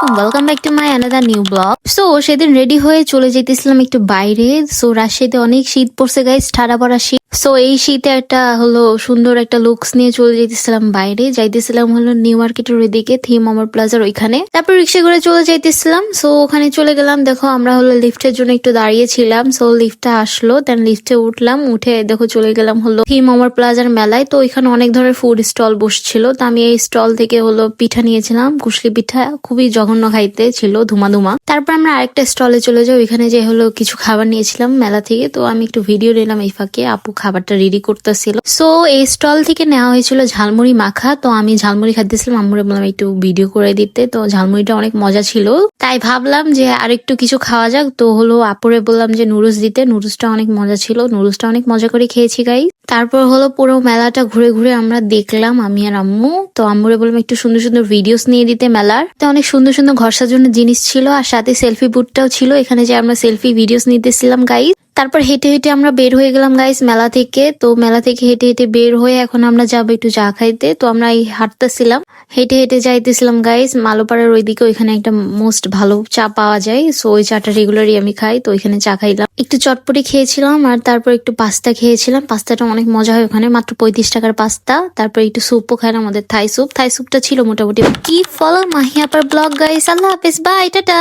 আলাইকুম, welcome back to my another new blog. So সেদিন ready হয়ে চলে যেতেছিলাম একটু বাইরে। সো রাজশাহীতে অনেক শীত পড়ছে গাইস, ঠাড়া পড়া শীত। সো এই শীতে একটা সুন্দর একটা লুকস নিয়ে চলে যেতেছিলাম বাইরে। যাইতেছিলাম নিউ মার্কেটের ওইদিকে, থিম অমর প্লাজার ওইখানে। তারপর রিক্সা করে চলে যাইতেছিলাম। সো ওখানে চলে গেলাম, দেখো আমরা লিফটের জন্য একটু দাঁড়িয়েছিলাম। সো লিফটটা আসলো, দেন লিফটে উঠলাম, উঠে দেখো চলে গেলাম থিম অমর প্লাজার মেলায়। তো ওইখানে অনেক ধরনের ফুড স্টল বসছিল। তো আমি এই স্টল থেকে পিঠা নিয়েছিলাম, কুশলি পিঠা, খুবই জঘন্য খাইতে ছিল, ধুমা ধুমা। তারপর আমরা আরেকটা স্টলে চলে যাই, ওইখানে যে কিছু খাবার নিয়েছিলাম মেলা থেকে। তো আমি একটু ভিডিও নিলাম এই ফাঁকে, আপু খাবারটা রেডি করতেছিল। সো এই স্টল থেকে নেওয়া হয়েছিল ঝালমুড়ি মাখা। তো আমি ঝালমুড়ি খাইতেছিলাম, আম্মুরে বললাম একটু ভিডিও করে দিতে। তো ঝালমুড়িটা অনেক মজা ছিল, তাই ভাবলাম যে আরেকটু কিছু খাওয়া যাক। তো আপুরে বললাম যে নুডলস দিতে, নুডলসটা অনেক মজা ছিল, নুডলসটা অনেক মজা করে খেয়েছি গাই। তারপর পুরো মেলাটা ঘুরে ঘুরে আমরা দেখলাম, আমি আর আম্মু। তো আম্মুরে বললাম একটু সুন্দর সুন্দর ভিডিওস নিয়ে দিতে মেলার। তো অনেক সুন্দর সুন্দর ঘর সাজানোর জিনিস ছিল, আর সাথে সেলফি বুথটাও ছিল, এখানে যে আমরা সেলফি ভিডিওস নিতেছিলাম গাইস। তারপর হেঁটে হেঁটে আমরা বের হয়ে গেলাম গাইস মেলা থেকে। তো মেলা থেকে হেঁটে হেঁটে বের হয়ে এখন আমরা যাবো একটু চা খাইতে। তো আমরা এই হাঁটতেছিলাম, হেঁটে হেঁটে যাইতেছিলাম গাইস মালোপাড়ার ওইদিকে। ওইখানে একটা মোস্ট ভালো চা পাওয়া যায়। সো ওই চাটা রেগুলারই আমি খাই। তো ওইখানে চা খাইলাম, একটু চটপটি খেয়েছিলাম, আর তারপর একটু পাস্তা খেয়েছিলাম। পাস্তাটা অনেক মজা হয় ওখানে, মাত্র 35 টাকার পাস্তা। তারপর একটু স্যুপও খাইলাম, আমাদের থাই স্যুপটা ছিল মোটামুটি। কি ফলো মাহিয়াপার ব্লগ গাইস, আল্লাহ হাফেজ, বাই, টাটা।